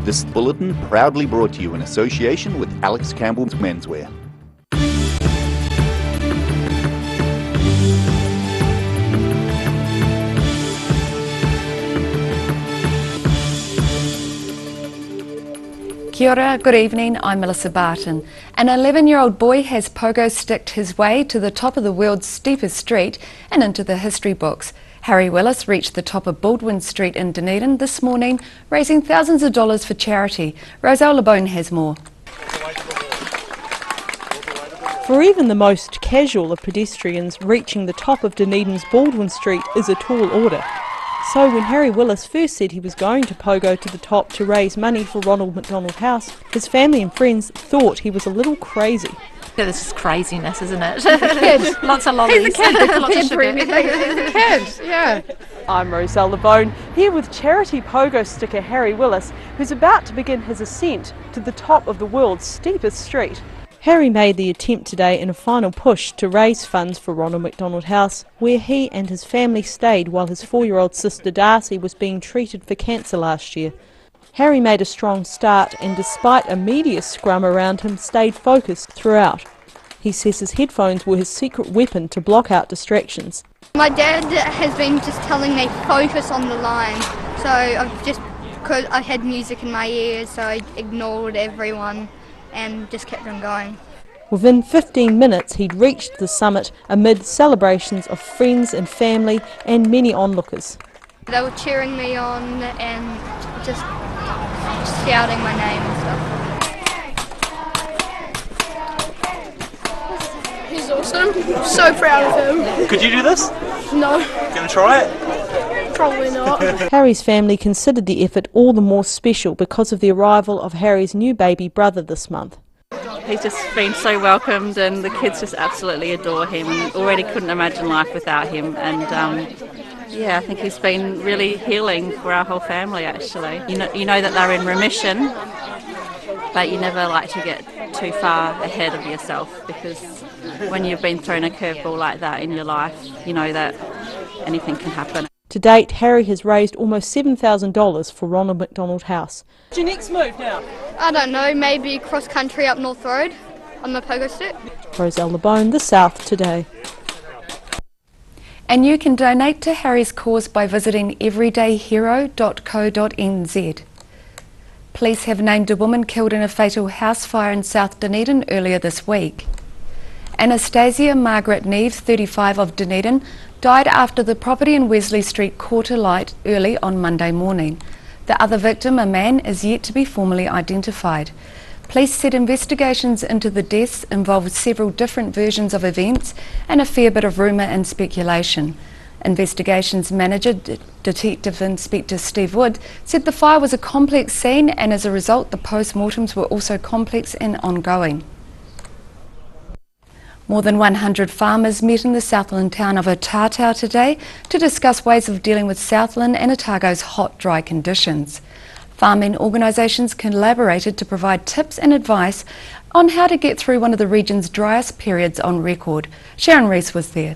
This bulletin proudly brought to you in association with Alex Campbell's Menswear. Kia ora, good evening, I'm Melissa Barton. An 11-year-old boy has pogo sticked his way to the top of the world's steepest street and into the history books. Harry Willis reached the top of Baldwin Street in Dunedin this morning, raising thousands of dollars for charity. Roselle LeBone has more. For even the most casual of pedestrians, reaching the top of Dunedin's Baldwin Street is a tall order. So when Harry Willis first said he was going to pogo to the top to raise money for Ronald McDonald House, his family and friends thought he was a little crazy. This is craziness, isn't it? Kid. Lots of lollies. He's a kid. Lots of sugar. He's a kid, yeah. I'm Roselle LeBone, here with charity pogo sticker Harry Willis, who's about to begin his ascent to the top of the world's steepest street. Harry made the attempt today in a final push to raise funds for Ronald McDonald House, where he and his family stayed while his 4-year-old sister Darcy was being treated for cancer last year. Harry made a strong start and, despite a media scrum around him, stayed focused throughout. He says his headphones were his secret weapon to block out distractions. My dad has been just telling me focus on the line, so because I had music in my ears, so I ignored everyone and just kept on going. Within 15 minutes he'd reached the summit amid celebrations of friends and family and many onlookers. They were cheering me on and just shouting my name and stuff. He's awesome. So proud of him. Could you do this? No, Gonna try it? probably not. Harry's family considered the effort all the more special because of the arrival of Harry's new baby brother this month. He's just been so welcomed and the kids just absolutely adore him and already couldn't imagine life without him, and yeah, I think he's been really healing for our whole family actually. You know that they're in remission, but you never like to get too far ahead of yourself, because when you've been thrown a curveball like that in your life, you know that anything can happen. To date, Harry has raised almost $7,000 for Ronald McDonald House. What's your next move now? I don't know, maybe cross country up North Road on the pogo stick. Roselle LeBone, The South Today. And you can donate to Harry's cause by visiting everydayhero.co.nz. Police have named a woman killed in a fatal house fire in South Dunedin earlier this week. Anastasia Margaret Neves, 35, of Dunedin, died after the property in Wesley Street caught alight early on Monday morning. The other victim, a man, is yet to be formally identified. Police said investigations into the deaths involved several different versions of events and a fair bit of rumour and speculation. Investigations Manager, Detective Inspector Steve Wood, said the fire was a complex scene and as a result the post-mortems were also complex and ongoing. More than 100 farmers met in the Southland town of Otatau today to discuss ways of dealing with Southland and Otago's hot, dry conditions. Farming organisations collaborated to provide tips and advice on how to get through one of the region's driest periods on record. Sharon Rees was there.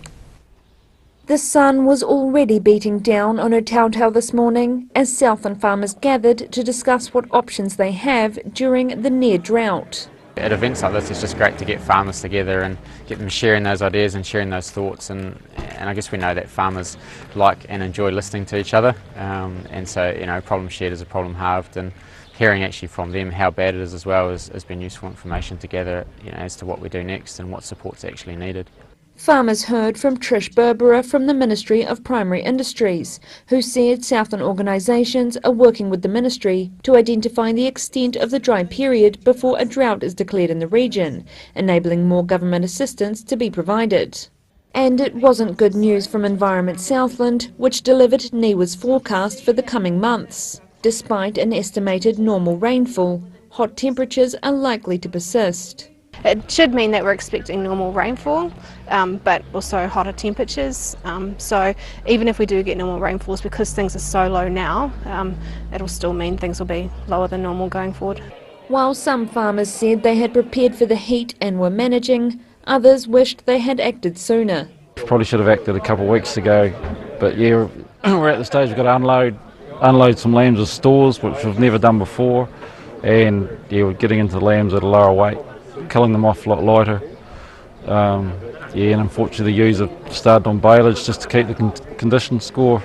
The sun was already beating down on Otatau this morning as Southland farmers gathered to discuss what options they have during the near drought. At events like this, it's just great to get farmers together and get them sharing those ideas and sharing those thoughts, and I guess we know that farmers like and enjoy listening to each other, and so, you know, problem shared is a problem halved, and hearing actually from them how bad it is as well has been useful information to gather, you know, as to what we do next and what support's actually needed. Farmers heard from Trish Berbera from the Ministry of Primary Industries, who said Southland organisations are working with the Ministry to identify the extent of the dry period before a drought is declared in the region, enabling more government assistance to be provided. And it wasn't good news from Environment Southland, which delivered NIWA's forecast for the coming months. Despite an estimated normal rainfall, hot temperatures are likely to persist. It should mean that we're expecting normal rainfall, but also hotter temperatures. So even if we do get normal rainfalls, because things are so low now, it'll still mean things will be lower than normal going forward. While some farmers said they had prepared for the heat and were managing, others wished they had acted sooner. Probably should have acted a couple of weeks ago, but yeah, we're at the stage we've got to unload some lambs of stores, which we've never done before. and yeah, we're getting into the lambs at a lower weight, killing them off a lot lighter. Yeah, and unfortunately the ewes have started on baleage just to keep the condition score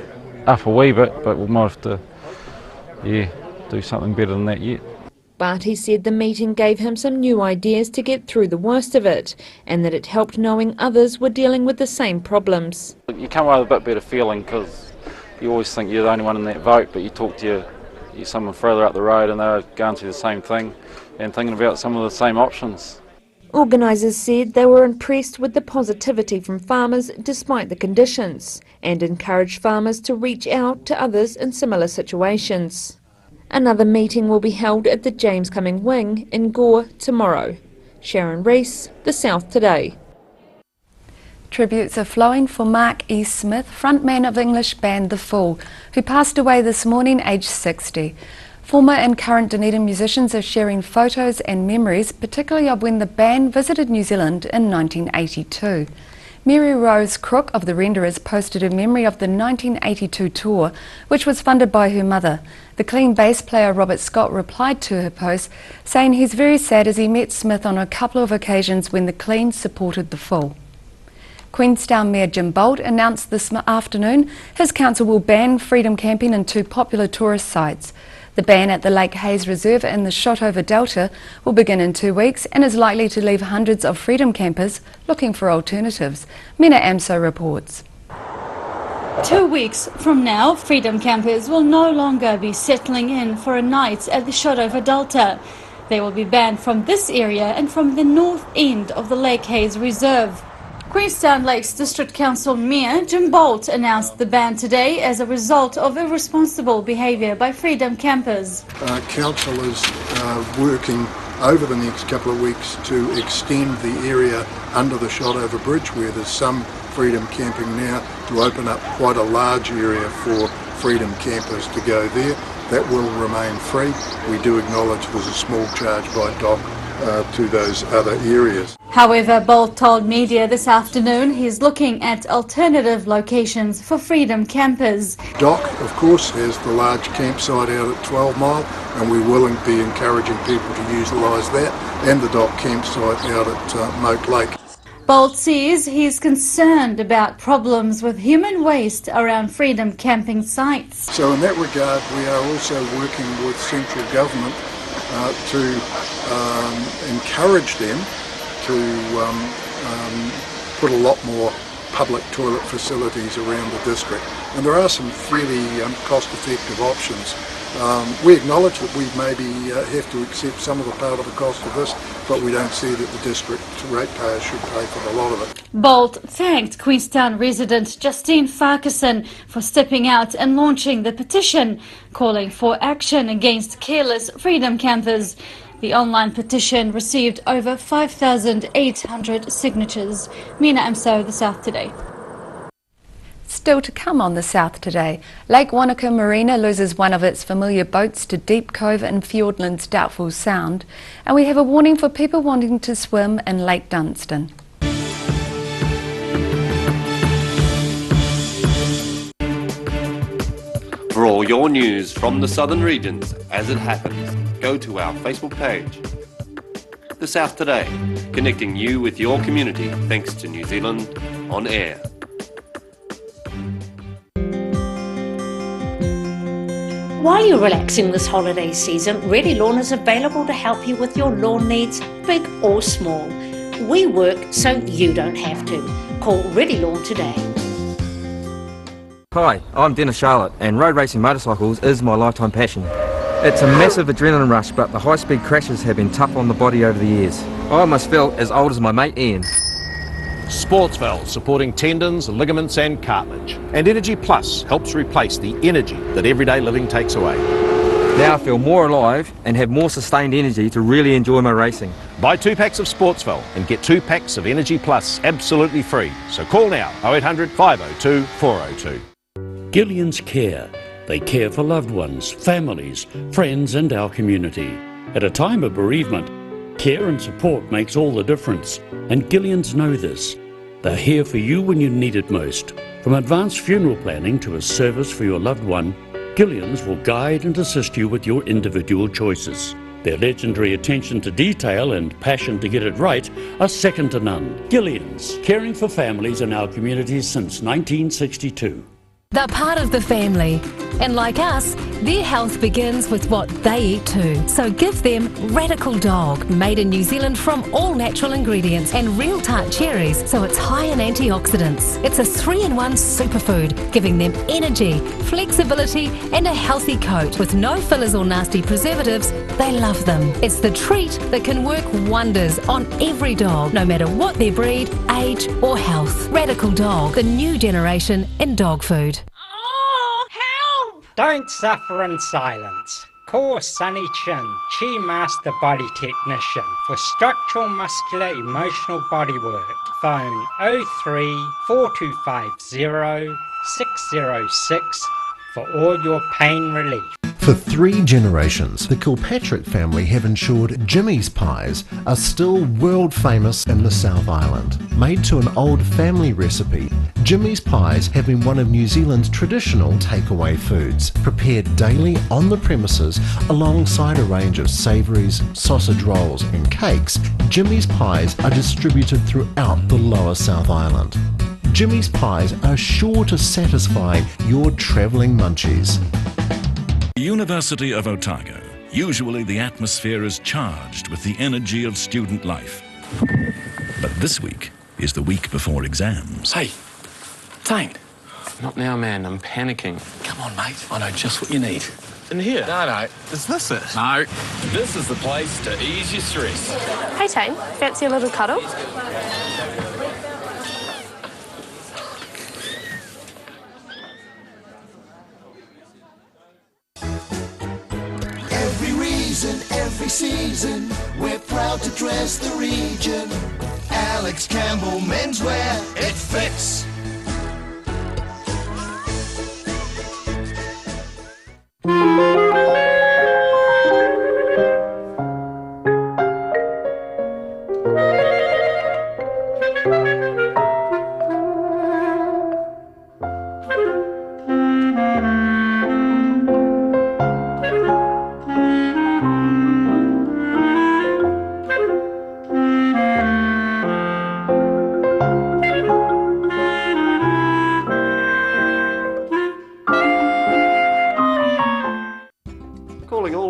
up a wee bit, but we might have to do something better than that yet. But he said the meeting gave him some new ideas to get through the worst of it, and that it helped knowing others were dealing with the same problems. You come away with a bit better feeling, because you always think you're the only one in that vote, but you talk to someone further up the road and they're going through the same thing and thinking about some of the same options. Organisers said they were impressed with the positivity from farmers despite the conditions, and encouraged farmers to reach out to others in similar situations. Another meeting will be held at the James Cumming Wing in Gore tomorrow. Sharon Rees, The South Today. Tributes are flowing for Mark E. Smith, frontman of English band The Fool, who passed away this morning aged 60. Former and current Dunedin musicians are sharing photos and memories, particularly of when the band visited New Zealand in 1982. Mary Rose Crook of the Renderers posted a memory of the 1982 tour, which was funded by her mother. The Clean bass player Robert Scott replied to her post, saying he's very sad as he met Smith on a couple of occasions when the Clean supported The Fool. Queenstown Mayor Jim Bolt announced this afternoon his council will ban freedom camping in 2 popular tourist sites. The ban at the Lake Hayes Reserve in the Shotover Delta will begin in 2 weeks and is likely to leave hundreds of freedom campers looking for alternatives. Mina Amso reports. 2 weeks from now, freedom campers will no longer be settling in for a night at the Shotover Delta. They will be banned from this area and from the north end of the Lake Hayes Reserve. Queenstown Lakes District Council Mayor Jim Bolt announced the ban today as a result of irresponsible behaviour by freedom campers. Council is working over the next couple of weeks to extend the area under the Shotover Bridge, where there's some freedom camping now, to open up quite a large area for freedom campers to go there. That will remain free. We do acknowledge there's a small charge by DOC to those other areas. However, Bolt told media this afternoon he's looking at alternative locations for freedom campers. DOC, of course, has the large campsite out at 12 Mile, and we will be encouraging people to utilise that, and the DOC campsite out at Moat Lake. Bolt says he's concerned about problems with human waste around freedom camping sites. So in that regard, we are also working with central government to encourage them to put a lot more public toilet facilities around the district. And there are some fairly cost-effective options. We acknowledge that we maybe have to accept some of the part of the cost of this, but we don't see that the district ratepayers should pay for a lot of it. Bolt thanked Queenstown resident Justine Farquharson for stepping out and launching the petition, calling for action against careless freedom campers. The online petition received over 5,800 signatures. Mina Amso, The South Today. Still to come on The South Today, Lake Wanaka Marina loses one of its familiar boats to Deep Cove in Fiordland's Doubtful Sound, and we have a warning for people wanting to swim in Lake Dunstan. For all your news from the southern regions as it happens, go to our Facebook page. The South Today, connecting you with your community thanks to New Zealand On Air. While you're relaxing this holiday season, Ready Lawn is available to help you with your lawn needs, big or small. We work so you don't have to. Call Ready Lawn today. Hi, I'm Dennis Charlotte, and road racing motorcycles is my lifetime passion. It's a massive adrenaline rush, but the high-speed crashes have been tough on the body over the years. I almost felt as old as my mate Ian. Sportsval, supporting tendons, ligaments and cartilage. And Energy Plus helps replace the energy that everyday living takes away. Now I feel more alive and have more sustained energy to really enjoy my racing. Buy 2 packs of Sportsval and get 2 packs of Energy Plus absolutely free. So call now, 0800 502 402. Gillian's Care. They care for loved ones, families, friends and our community. At a time of bereavement, care and support makes all the difference, and Gillians know this. They're here for you when you need it most. From advanced funeral planning to a service for your loved one, Gillians will guide and assist you with your individual choices. Their legendary attention to detail and passion to get it right are second to none. Gillians, caring for families in our communities since 1962. They're part of the family, and like us, their health begins with what they eat too. So give them Radical Dog, made in New Zealand from all natural ingredients, and real tart cherries, so it's high in antioxidants. It's a 3-in-1 superfood, giving them energy, flexibility, and a healthy coat. With no fillers or nasty preservatives, they love them. It's the treat that can work wonders on every dog, no matter what their breed, age, or health. Radical Dog, the new generation in dog food. Don't suffer in silence. Call Sunny Chin, Chi Master Body Technician, for structural, muscular, emotional bodywork. Phone 03 4250 606 for all your pain relief. For 3 generations, the Kilpatrick family have ensured Jimmy's pies are still world famous in the South Island. Made to an old family recipe, Jimmy's pies have been one of New Zealand's traditional takeaway foods, prepared daily on the premises alongside a range of savouries, sausage rolls and cakes. Jimmy's pies are distributed throughout the lower South Island. Jimmy's pies are sure to satisfy your travelling munchies. University of Otago. Usually the atmosphere is charged with the energy of student life. But this week is the week before exams. Hey, Tane. Not now, man. I'm panicking. Come on, mate. I know just what you need. In here? No. Is this it? No. This is the place to ease your stress. Hey, Tane. Fancy a little cuddle? Every reason, every season, we're proud to dress the region. Alex Campbell Menswear, it fits.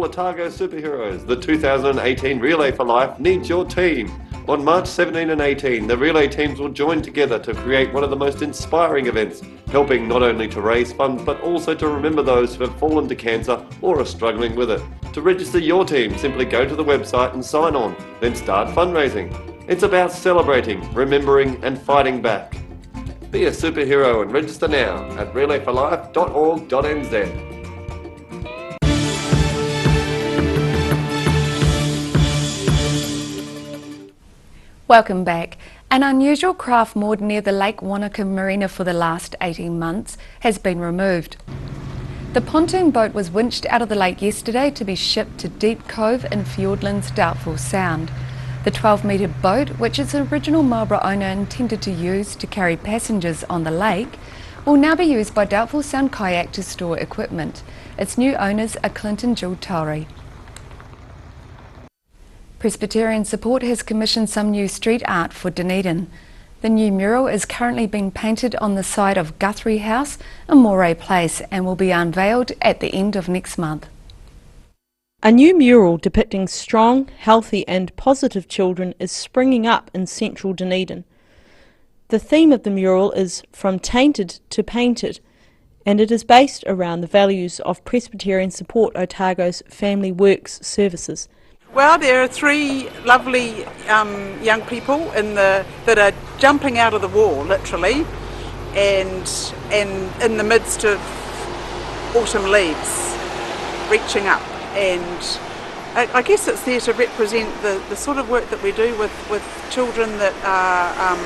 Otago Superheroes, the 2018 Relay for Life needs your team. On March 17 and 18, the relay teams will join together to create one of the most inspiring events, helping not only to raise funds but also to remember those who have fallen to cancer or are struggling with it. To register your team, simply go to the website and sign on, then start fundraising. It's about celebrating, remembering and fighting back. Be a superhero and register now at relayforlife.org.nz. Welcome back. An unusual craft moored near the Lake Wanaka Marina for the last 18 months has been removed. The pontoon boat was winched out of the lake yesterday to be shipped to Deep Cove in Fiordland's Doubtful Sound. The 12-metre boat, which its original Marlborough owner intended to use to carry passengers on the lake, will now be used by Doubtful Sound Kayak to store equipment. Its new owners are Clint and Jill Tauri. Presbyterian Support has commissioned some new street art for Dunedin. The new mural is currently being painted on the side of Guthrie House in Moray Place and will be unveiled at the end of next month. A new mural depicting strong, healthy and positive children is springing up in central Dunedin. The theme of the mural is From Tainted to Painted, and it is based around the values of Presbyterian Support Otago's Family Works services. Well, there are 3 lovely young people that are jumping out of the wall, literally, and in the midst of autumn leaves, reaching up. And I guess it's there to represent the sort of work that we do with children that are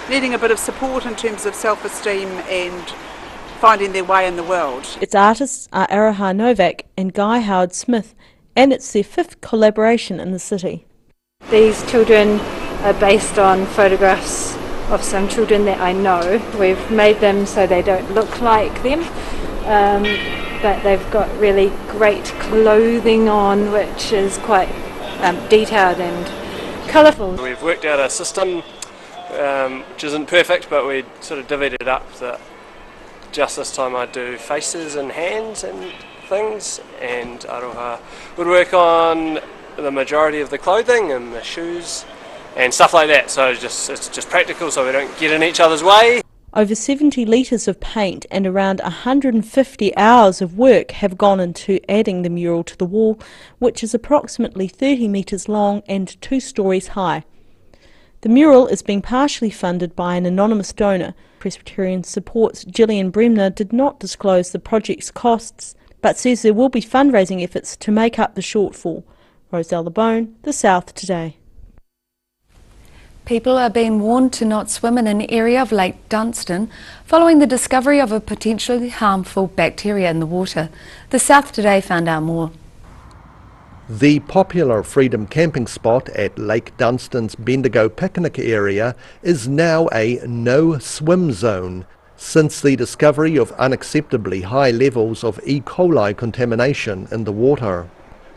needing a bit of support in terms of self-esteem and finding their way in the world. Its artists are Araha Novak and Guy Howard Smith, and it's their 5th collaboration in the city. These children are based on photographs of some children that I know. We've made them so they don't look like them. but they've got really great clothing on, which is quite detailed and colourful. We've worked out a system which isn't perfect, but we sort of divvied it up that just this time I do faces and hands and things, and Aroha would work on the majority of the clothing and the shoes and stuff like that. So it's just practical, so we don't get in each other's way. Over 70 litres of paint and around 150 hours of work have gone into adding the mural to the wall, which is approximately 30 metres long and 2 stories high. The mural is being partially funded by an anonymous donor. Presbyterian Support's Gillian Bremner did not disclose the project's costs, but says there will be fundraising efforts to make up the shortfall. Roselle LeBone, The South Today. People are being warned to not swim in an area of Lake Dunstan following the discovery of a potentially harmful bacteria in the water. The South Today found out more. The popular freedom camping spot at Lake Dunstan's Bendigo picnic area is now a no-swim zone since the discovery of unacceptably high levels of E. coli contamination in the water.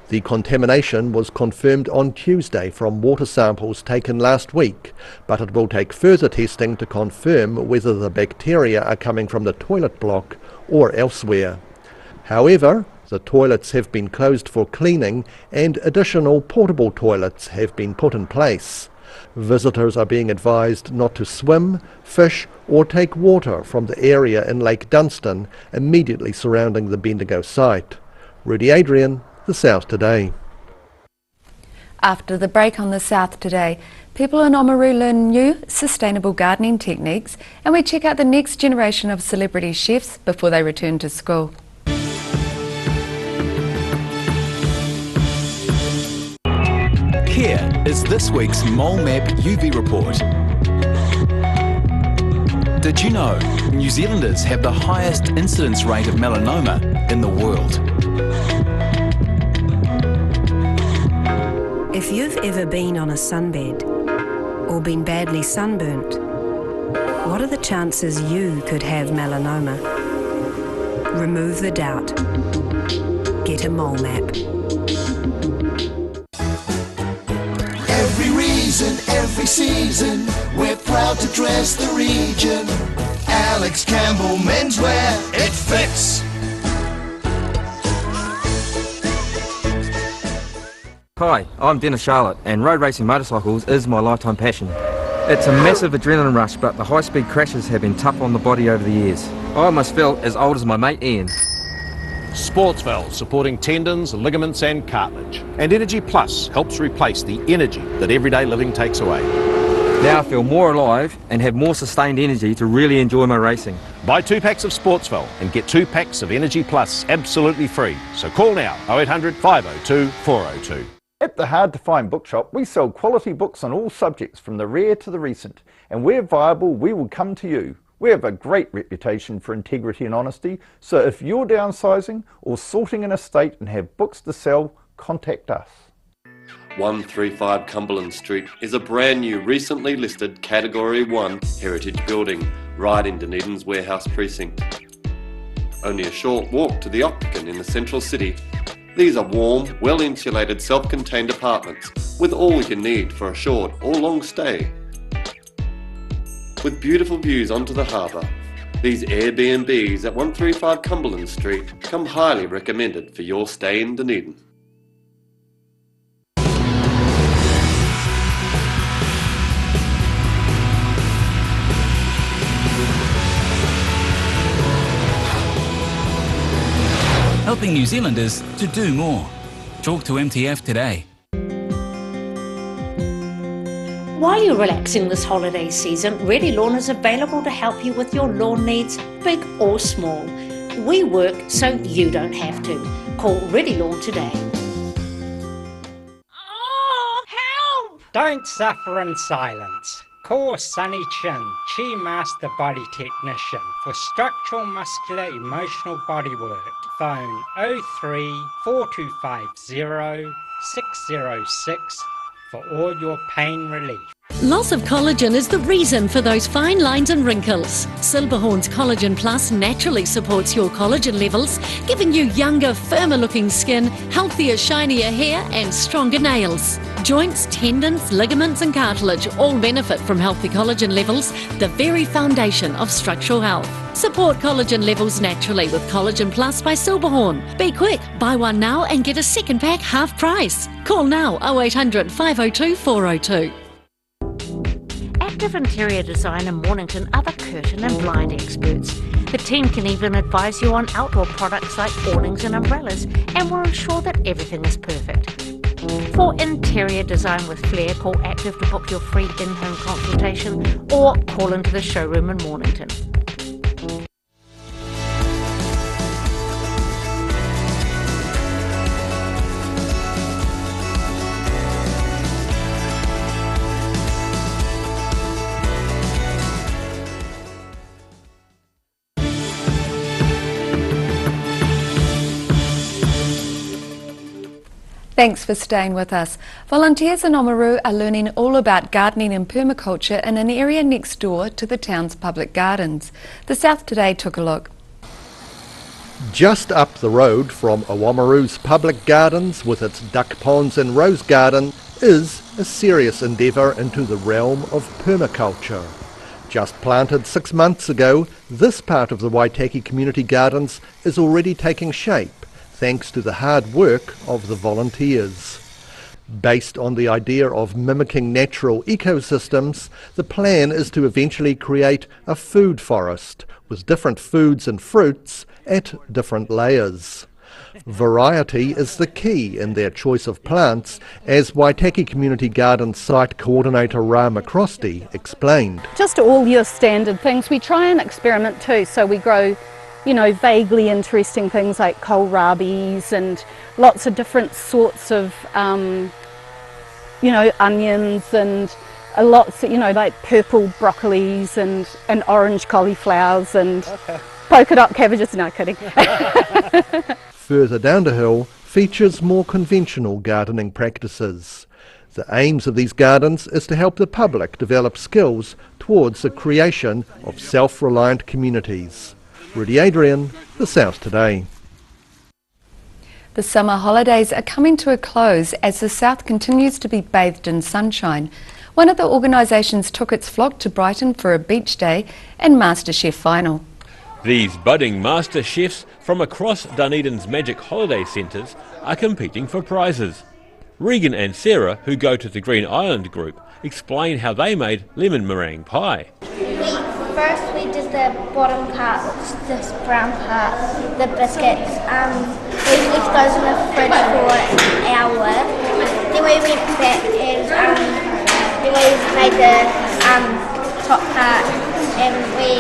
The contamination was confirmed on Tuesday from water samples taken last week, but it will take further testing to confirm whether the bacteria are coming from the toilet block or elsewhere. However, the toilets have been closed for cleaning and additional portable toilets have been put in place. Visitors are being advised not to swim, fish or take water from the area in Lake Dunstan immediately surrounding the Bendigo site. Rudy Adrian, The South Today. After the break on The South Today, people in Oamaru learn new sustainable gardening techniques, and we check out the next generation of celebrity chefs before they return to school. Here is this week's Mole Map UV report. Did you know New Zealanders have the highest incidence rate of melanoma in the world? If you've ever been on a sunbed or been badly sunburnt, what are the chances you could have melanoma? Remove the doubt. Get a mole map. Every reason, every season, we're proud to dress the region. Alex Campbell Menswear, it fits. Hi, I'm Dennis Charlotte, and road racing motorcycles is my lifetime passion. It's a massive adrenaline rush, but the high-speed crashes have been tough on the body over the years. I almost felt as old as my mate Ian. Sportsval, supporting tendons, ligaments and cartilage. And Energy Plus helps replace the energy that everyday living takes away. Now I feel more alive and have more sustained energy to really enjoy my racing. Buy 2 packs of Sportsval and get 2 packs of Energy Plus absolutely free. So call now, 0800 502 402. At the Hard to Find Bookshop, we sell quality books on all subjects from the rare to the recent. And where viable, we will come to you. We have a great reputation for integrity and honesty, so if you're downsizing or sorting an estate and have books to sell, contact us. 135 Cumberland Street is a brand new, recently listed Category 1 heritage building right in Dunedin's warehouse precinct. Only a short walk to the Octagon in the central city. These are warm, well-insulated, self-contained apartments with all you need for a short or long stay. With beautiful views onto the harbour, these Airbnbs at 135 Cumberland Street come highly recommended for your stay in Dunedin. Helping New Zealanders to do more. Talk to MTF today. While you're relaxing this holiday season, Ready Lawn is available to help you with your lawn needs, big or small. We work so you don't have to. Call Ready Lawn today. Oh, help! Don't suffer in silence. Call Sunny Chin, Chi Master Body Technician for structural, muscular, emotional bodywork. Phone 03 4250 606 for all your pain relief. Loss of collagen is the reason for those fine lines and wrinkles. Silberhorn's Collagen Plus naturally supports your collagen levels, giving you younger, firmer looking skin, healthier, shinier hair and stronger nails. Joints, tendons, ligaments and cartilage all benefit from healthy collagen levels, the very foundation of structural health. Support collagen levels naturally with Collagen Plus by Silberhorn. Be quick, buy one now and get a second pack half price. Call now 0800 502 402. Active Interior Design in Mornington are the curtain and blind experts. The team can even advise you on outdoor products like awnings and umbrellas and will ensure that everything is perfect. For interior design with flair, call Active to book your free in-home consultation or call into the showroom in Mornington. Thanks for staying with us. Volunteers in Oamaru are learning all about gardening and permaculture in an area next door to the town's public gardens. The South Today took a look. Just up the road from Oamaru's public gardens with its duck ponds and rose garden is a serious endeavour into the realm of permaculture. Just planted 6 months ago, this part of the Waitaki Community Gardens is already taking shape, thanks to the hard work of the volunteers. Based on the idea of mimicking natural ecosystems, the plan is to eventually create a food forest with different foods and fruits at different layers. Variety is the key in their choice of plants, as Waitaki Community Gardens site coordinator Ra McCrosty explained. Just all your standard things. We try and experiment too, so we grow vaguely interesting things like kohlrabis and lots of different sorts of, onions and lots of, like purple broccolis and orange cauliflowers and polka dot cabbages. No, kidding. Further down the hill features more conventional gardening practices. The aims of these gardens is to help the public develop skills towards the creation of self-reliant communities. Rudy Adrian, The South Today. The summer holidays are coming to a close as the South continues to be bathed in sunshine. One of the organisations took its flock to Brighton for a beach day and MasterChef final. These budding master chefs from across Dunedin's Magic Holiday Centres are competing for prizes. Regan and Sarah, who go to the Green Island group, explain how they made lemon meringue pie. First we did the bottom part, this brown part, the biscuits. We left those in the fridge for an hour. Then we went back and then we made the top part, and we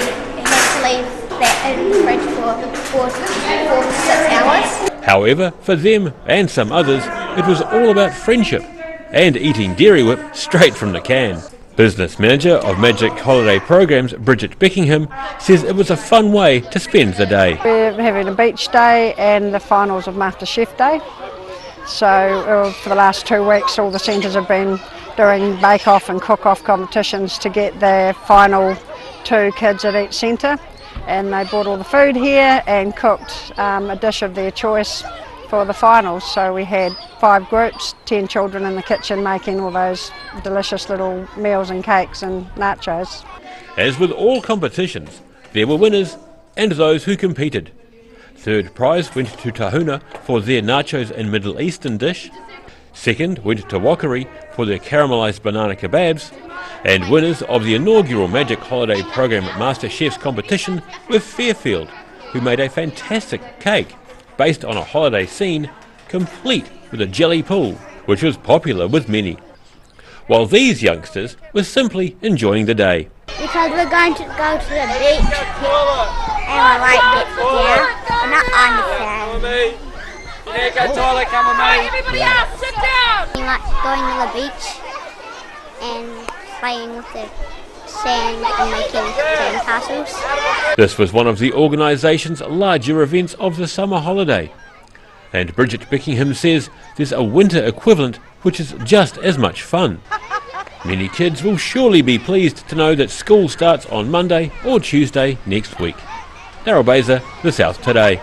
had to leave that in the fridge for 4 to 6 hours. However, for them and some others, it was all about friendship and eating Dairy Whip straight from the can. Business manager of Magic Holiday Programs, Bridget Beckingham, says it was a fun way to spend the day. We're having a beach day and the finals of MasterChef Day. So for the last 2 weeks all the centres have been doing bake-off and cook-off competitions to get their final 2 kids at each centre. And they brought all the food here and cooked a dish of their choice for the finals. So we had 5 groups, 10 children in the kitchen making all those delicious little meals and cakes and nachos. As with all competitions, there were winners and those who competed. Third prize went to Tahuna for their nachos and Middle Eastern dish. Second went to Wakari for their caramelised banana kebabs. And winners of the inaugural Magic Holiday Program Master Chefs competition were Fairfield, who made a fantastic cake based on a holiday scene, complete with a jelly pool, which was popular with many. While these youngsters were simply enjoying the day. Because we're going to go to the beach and I like it down. We're not on the sand. Come with me. Everybody else, sit down. We like going to the beach and playing with the sand and making sand castles. This was one of the organisation's larger events of the summer holiday. And Bridget Beckingham says there's a winter equivalent which is just as much fun. Many kids will surely be pleased to know that school starts on Monday or Tuesday next week. Daryl Baser, The South Today.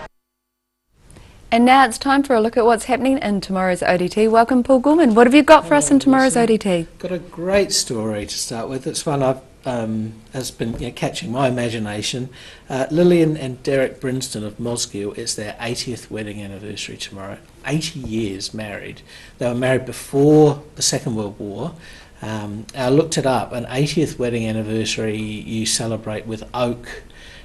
And now it's time for a look at what's happening in tomorrow's ODT. Welcome, Paul Gorman. What have you got for us in tomorrow's ODT? Got a great story to start with. It's one has been catching my imagination. Lillian and Derek Brinston of Mosgiel, it's their 80th wedding anniversary tomorrow. 80 years married. They were married before the Second World War. I looked it up. An 80th wedding anniversary you celebrate with oak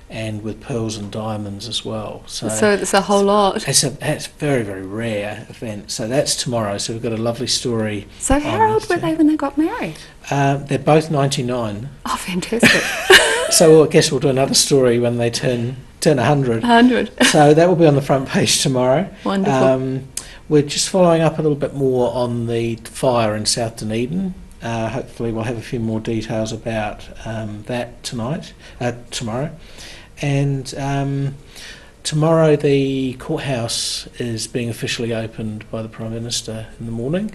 and with pearls and diamonds as well. So it's a whole lot. It's a very, very rare event. So that's tomorrow. So we've got a lovely story. So how old were they when they got married? They're both 99. Oh, fantastic. So I guess we'll do another story when they turn 100. 100. So that will be on the front page tomorrow. Wonderful. We're just following up a little bit more on the fire in South Dunedin. Hopefully we'll have a few more details about that tomorrow. And tomorrow the courthouse is being officially opened by the Prime Minister in the morning.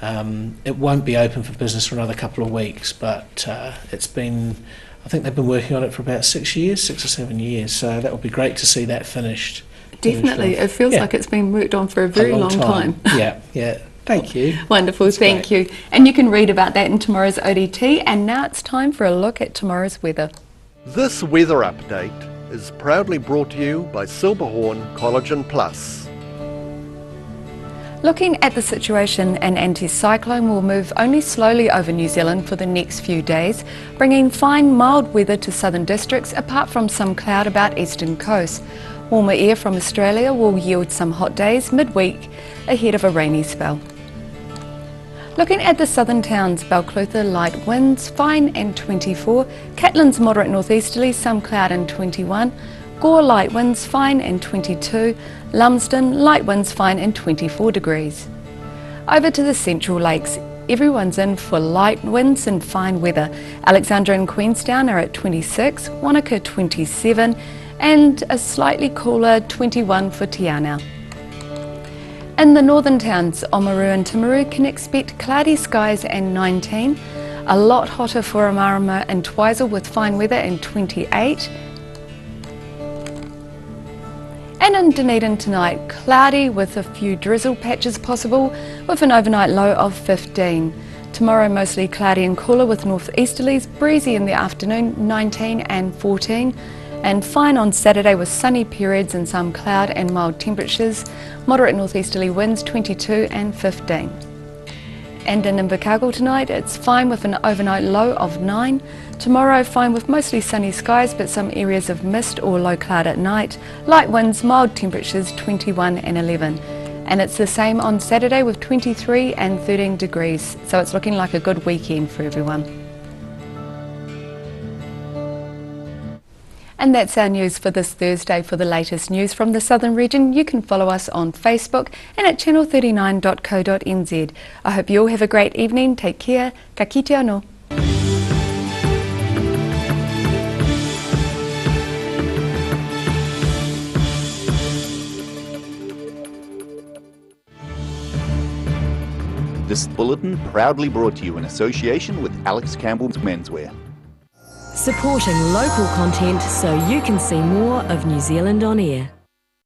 It won't be open for business for another couple of weeks, but I think they've been working on it for about 6 or 7 years, so that would be great to see that finished. Definitely. It feels like it's been worked on for a very long time. Yeah. Thank you. Wonderful, thank you. And you can read about that in tomorrow's ODT. And now it's time for a look at tomorrow's weather. This weather update is proudly brought to you by Silberhorn Collagen Plus. Looking at the situation, an anticyclone will move only slowly over New Zealand for the next few days, bringing fine mild weather to southern districts apart from some cloud about eastern coast. Warmer air from Australia will yield some hot days midweek ahead of a rainy spell. Looking at the southern towns, Balclutha light winds, fine and 24, Catlins moderate northeasterly, some cloud and 21, Gore light winds, fine and 22, Lumsden light winds, fine and 24 degrees. Over to the Central Lakes, everyone's in for light winds and fine weather. Alexandra and Queenstown are at 26, Wanaka 27, and a slightly cooler 21 for Te Anau. In the northern towns, Oamaru and Timaru can expect cloudy skies and 19, a lot hotter for Amarama and Twizel with fine weather and 28. And in Dunedin tonight, cloudy with a few drizzle patches possible with an overnight low of 15. Tomorrow mostly cloudy and cooler with northeasterlies, breezy in the afternoon, 19 and 14. And fine on Saturday with sunny periods and some cloud and mild temperatures, moderate northeasterly winds 22 and 15. And in Invercargill tonight, it's fine with an overnight low of 9. Tomorrow, fine with mostly sunny skies but some areas of mist or low cloud at night. Light winds, mild temperatures 21 and 11. And it's the same on Saturday with 23 and 13 degrees. So it's looking like a good weekend for everyone. And that's our news for this Thursday. For the latest news from the Southern region, you can follow us on Facebook and at channel39.co.nz. I hope you all have a great evening. Take care. Ka kite anō. This bulletin proudly brought to you in association with Alex Campbell's Menswear. Supporting local content so you can see more of New Zealand on air.